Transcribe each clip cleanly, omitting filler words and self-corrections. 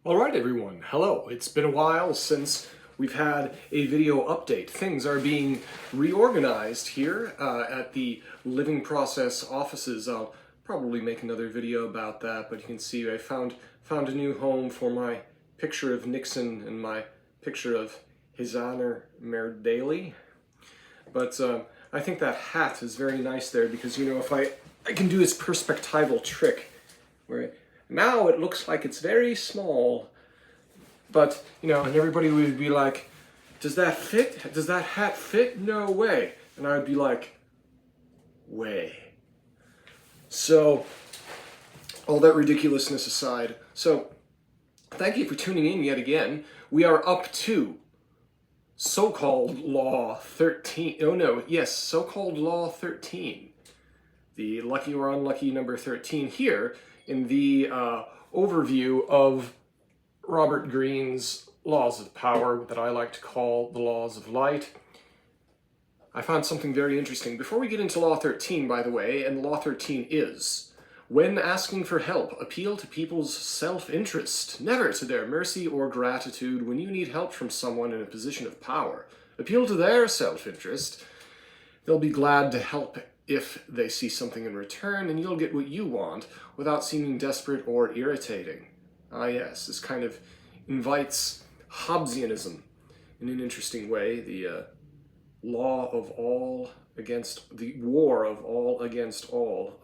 Alright everyone, hello. It's been a while since we've had a video update. Things are being reorganized here at the Living Process offices. I'll probably make another video about that, but you can see I found a new home for my picture of Nixon and my picture of His Honor Mayor Daley. But I think that hat is very nice there because, you know, if I can do this perspectival trick where now it looks like it's very small, but, you know, and everybody would be like, does that fit? Does that hat fit? No way. And I would be like, way. So, all that ridiculousness aside, so, thank you for tuning in yet again. We are up to so-called Law 13. Oh no, yes, so-called Law 13. The lucky or unlucky number 13 here in the overview of Robert Greene's Laws of Power, that I like to call the Laws of Light. I found something very interesting. Before we get into Law 13, by the way, and Law 13 is, when asking for help, appeal to people's self-interest, never to their mercy or gratitude. When you need help from someone in a position of power, appeal to their self-interest. They'll be glad to help if they see something in return, and you'll get what you want without seeming desperate or irritating. Ah yes, this kind of invites Hobbesianism in an interesting way, the law of all against, the war of all against all.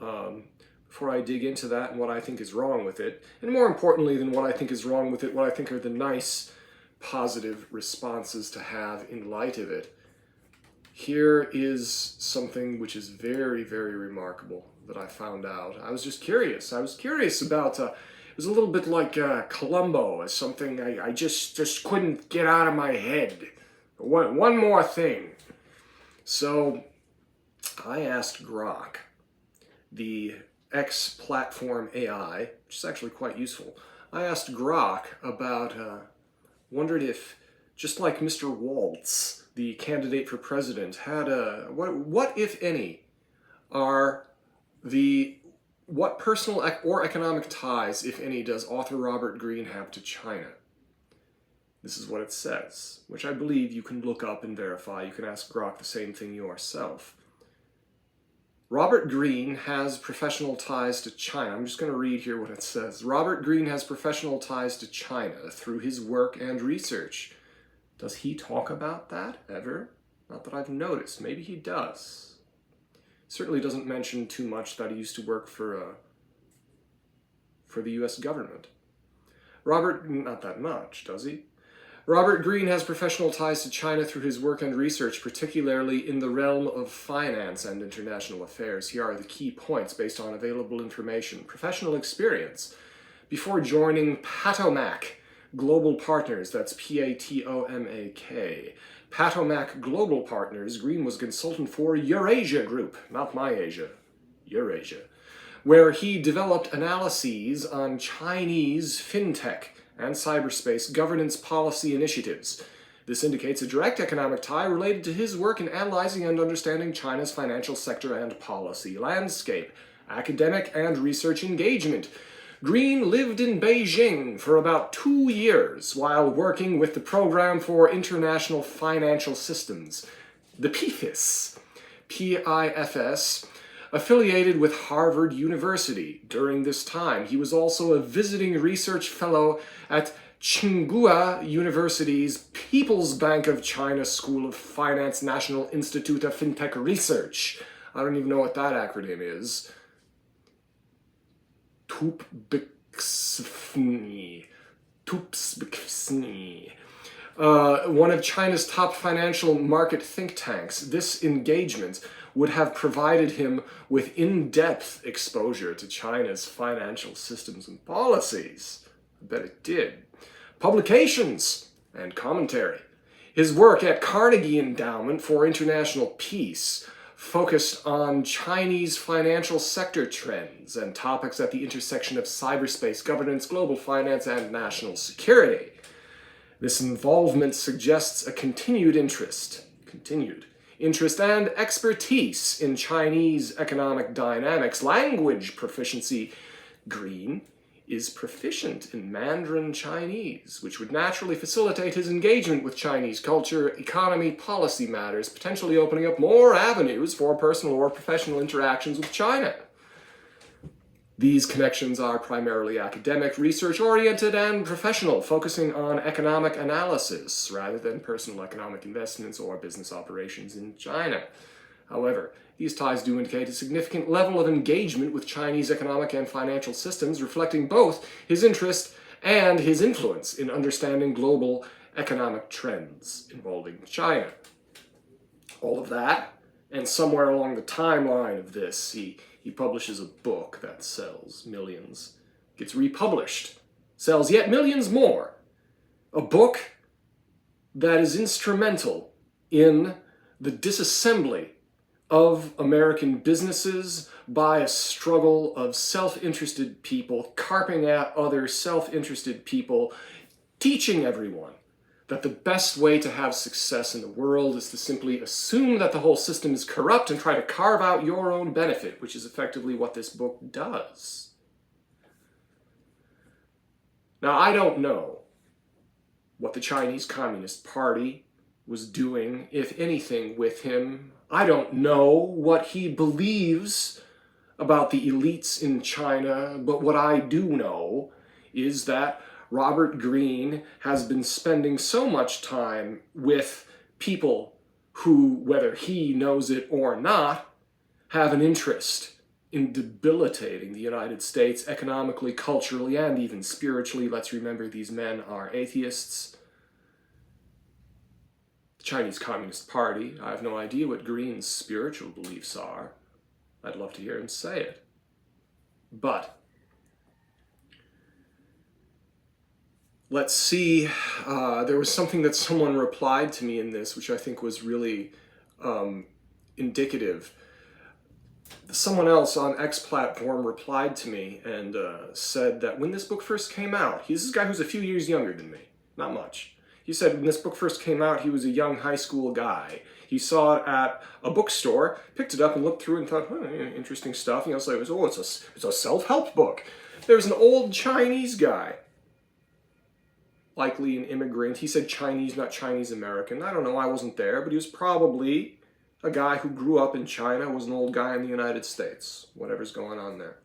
Before I dig into that and what I think is wrong with it, and more importantly than what I think is wrong with it, what I think are the nice, positive responses to have in light of it, here is something which is very, very remarkable that I found out. I was just curious. I was curious about, it was a little bit like Columbo, as something I just couldn't get out of my head. One more thing. So, I asked Grok, the X-platform AI, which is actually quite useful. I asked Grok about, wondered if, just like Mr. Waltz, the candidate for president, had what if any, what personal or economic ties, if any, does author Robert Greene have to China? This is what it says, which I believe you can look up and verify. You can ask Grok the same thing yourself. Robert Greene has professional ties to China. I'm just going to read here what it says. Robert Greene has professional ties to China through his work and research. Does he talk about that ever? Not that I've noticed. Maybe he does. Certainly doesn't mention too much that he used to work for the U.S. government. Not that much, does he? Robert Greene has professional ties to China through his work and research, particularly in the realm of finance and international affairs. Here are the key points based on available information. Professional experience. Before joining Patomac Global Partners, that's P-A-T-O-M-A-K. Patomac Global Partners, Greene was consultant for Eurasia Group, not my Asia, Eurasia, where he developed analyses on Chinese fintech and cyberspace governance policy initiatives. This indicates a direct economic tie related to his work in analyzing and understanding China's financial sector and policy landscape, academic and research engagement. Greene lived in Beijing for about 2 years while working with the Program for International Financial Systems, the PIFIS, P-I-F-S, affiliated with Harvard University. During this time, he was also a visiting research fellow at Tsinghua University's People's Bank of China School of Finance National Institute of Fintech Research. I don't even know what that acronym is. TUPSBXFNI. One of China's top financial market think tanks. This engagement would have provided him with in-depth exposure to China's financial systems and policies. I bet it did. Publications and commentary. His work at Carnegie Endowment for International Peace focused on Chinese financial sector trends and topics at the intersection of cyberspace governance, global finance, and national security. This involvement suggests a continued interest and expertise in Chinese economic dynamics, language proficiency. Greene is proficient in Mandarin Chinese, which would naturally facilitate his engagement with Chinese culture, economy, policy matters, potentially opening up more avenues for personal or professional interactions with China. These connections are primarily academic, research-oriented, and professional, focusing on economic analysis rather than personal economic investments or business operations in China. However, these ties do indicate a significant level of engagement with Chinese economic and financial systems, reflecting both his interest and his influence in understanding global economic trends involving China. All of that, and somewhere along the timeline of this, he publishes a book that sells millions, gets republished, sells yet millions more. A book that is instrumental in the disassembly of American businesses by a struggle of self-interested people carping at other self-interested people, teaching everyone that the best way to have success in the world is to simply assume that the whole system is corrupt and try to carve out your own benefit, which is effectively what this book does. Now, I don't know what the Chinese Communist Party was doing, if anything, with him. I don't know what he believes about the elites in China, but what I do know is that Robert Greene has been spending so much time with people who, whether he knows it or not, have an interest in debilitating the United States economically, culturally, and even spiritually. Let's remember these men are atheists. The Chinese Communist Party, I have no idea what Greene's spiritual beliefs are. I'd love to hear him say it. But let's see, there was something that someone replied to me in this, which I think was really indicative. Someone else on X platform replied to me and said that when this book first came out, he's this guy who's a few years younger than me, not much. He said when this book first came out, he was a young high school guy. He saw it at a bookstore, picked it up and looked through it and thought, interesting stuff. You know, so it was, it's a self-help book. There's an old Chinese guy, likely an immigrant. He said Chinese, not Chinese American. I don't know, I wasn't there, but he was probably a guy who grew up in China, was an old guy in the United States, whatever's going on there.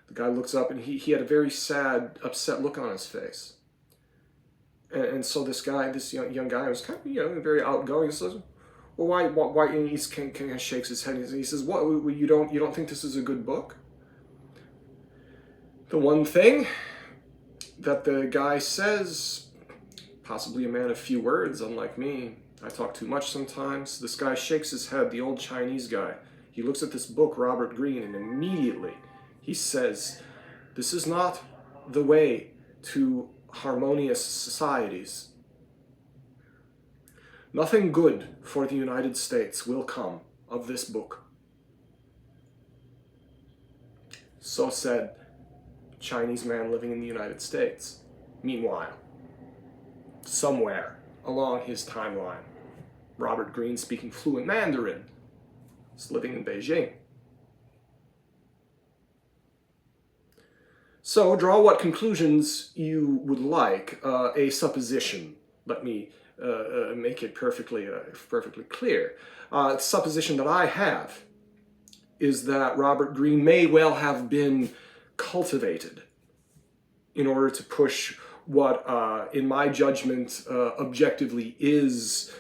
The guy looks up and he had a very sad, upset look on his face. And so this guy, this young guy was kind of, very outgoing. He says, well, why, and he kind of shakes his head and he says, what, you don't think this is a good book? The one thing that the guy says, possibly a man of few words, unlike me, I talk too much sometimes. This guy shakes his head, the old Chinese guy. He looks at this book, Robert Greene, and immediately he says, this is not the way to harmonious societies. Nothing good for the United States will come of this book. So said a Chinese man living in the United States. Meanwhile, somewhere along his timeline, Robert Greene, speaking fluent Mandarin, is living in Beijing. So draw what conclusions you would like. A supposition, let me make it perfectly clear. Supposition that I have is that Robert Greene may well have been cultivated in order to push what, in my judgment, objectively is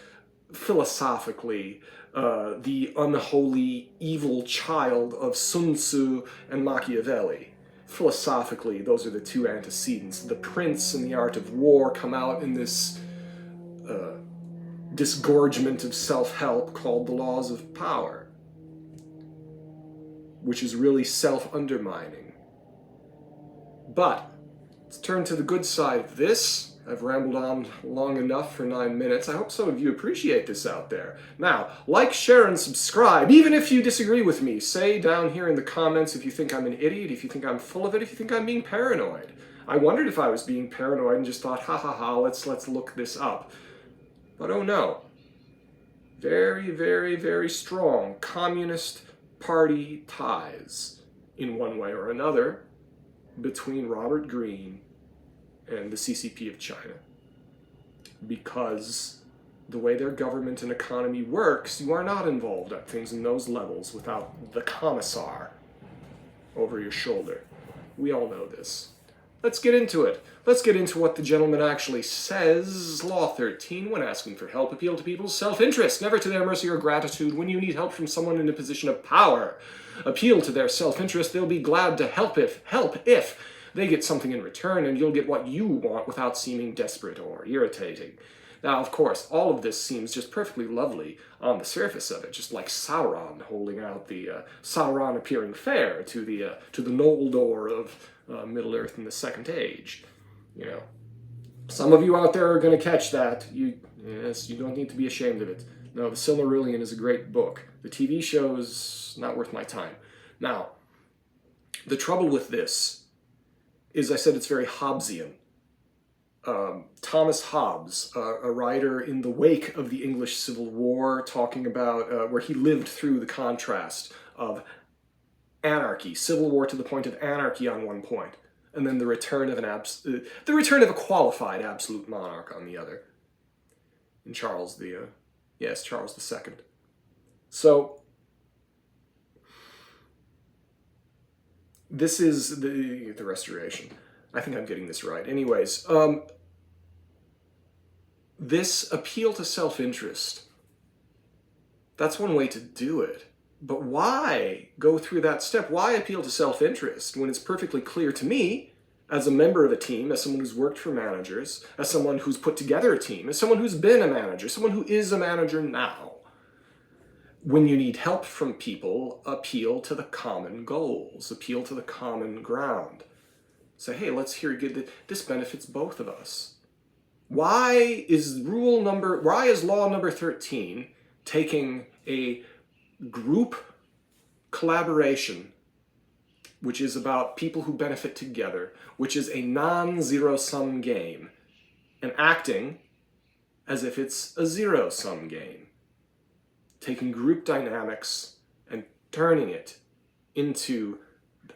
philosophically the unholy evil child of Sun Tzu and Machiavelli. Philosophically, those are the two antecedents. The Prince and the Art of War come out in this disgorgement of self-help called the Laws of Power, which is really self-undermining. But let's turn to the good side of this. I've rambled on long enough for 9 minutes. I hope some of you appreciate this out there. Now, like, share, and subscribe. Even if you disagree with me, say down here in the comments if you think I'm an idiot, if you think I'm full of it, if you think I'm being paranoid. I wondered if I was being paranoid and just thought, ha ha ha, let's look this up. But oh no. Very, very, very strong Communist Party ties in one way or another. between Robert Greene and the CCP of China. Because the way their government and economy works, you are not involved at things in those levels without the commissar over your shoulder. We all know this. Let's get into it. Let's get into what the gentleman actually says. Law 13, when asking for help, appeal to people's self-interest, never to their mercy or gratitude. When you need help from someone in a position of power, appeal to their self-interest. They'll be glad to help if they get something in return, and you'll get what you want without seeming desperate or irritating. Now, of course, all of this seems just perfectly lovely on the surface of it, just like Sauron holding out the Sauron appearing fair to the Noldor of Middle-earth in the Second Age. You know, some of you out there are going to catch that. Yes, you don't need to be ashamed of it. No, the Silmarillion is a great book. The TV show's not worth my time. Now, the trouble with this is, I said it's very Hobbesian. Thomas Hobbes, a writer in the wake of the English Civil War, talking about where he lived through the contrast of anarchy, civil war to the point of anarchy on one point, and then the return of a qualified absolute monarch on the other. In Charles II. So this is the Restoration. I think I'm getting this right. Anyways, this appeal to self-interest, that's one way to do it. But why go through that step? Why appeal to self-interest when it's perfectly clear to me, as a member of a team, as someone who's worked for managers, as someone who's put together a team, as someone who's been a manager, someone who is a manager now, when you need help from people, appeal to the common goals, appeal to the common ground. Say, hey, let's hear good. This benefits both of us. Why is law number 13 taking a group collaboration, which is about people who benefit together, which is a non-zero-sum game, and acting as if it's a zero-sum game? Taking group dynamics and turning it into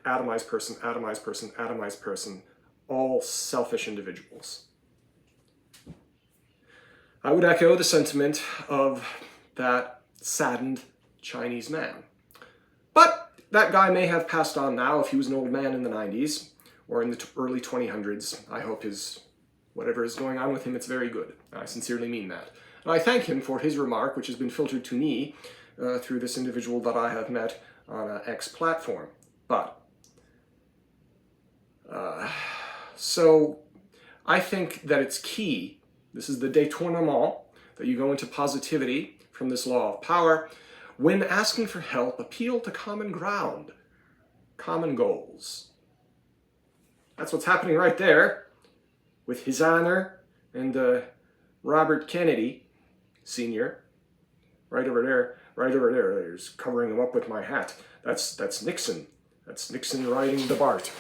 atomized person, atomized person, atomized person, all selfish individuals. I would echo the sentiment of that saddened Chinese man. But that guy may have passed on now if he was an old man in the 90s or in the early 2000s. I hope whatever is going on with him, it's very good. I sincerely mean that. And I thank him for his remark, which has been filtered to me through this individual that I have met on an X platform. But so I think that it's key, this is the détournement, that you go into positivity from this law of power. When asking for help, appeal to common ground, common goals. That's what's happening right there with His Honor and Robert Kennedy, Sr. Right over there, there's covering him up with my hat. That's Nixon. That's Nixon riding the BART.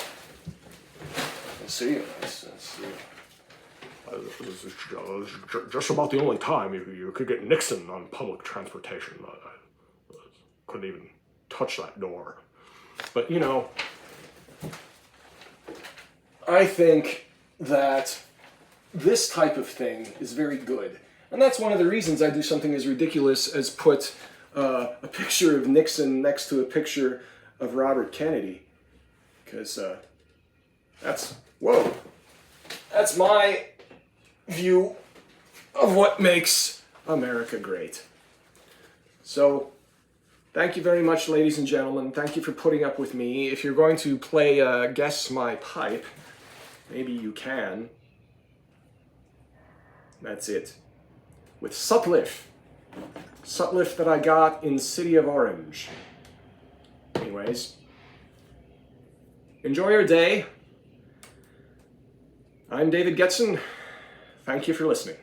See, just about the only time you could get Nixon on public transportation. I couldn't even touch that door. But, you know, I think that this type of thing is very good. And that's one of the reasons I do something as ridiculous as put a picture of Nixon next to a picture of Robert Kennedy. Because that's my view of what makes America great. So, thank you very much, ladies and gentlemen. Thank you for putting up with me. If you're going to play Guess My Pipe, maybe you can. That's it. With Sutliff. Sutliff that I got in City of Orange. Anyways, enjoy your day. I'm David Getson. Thank you for listening.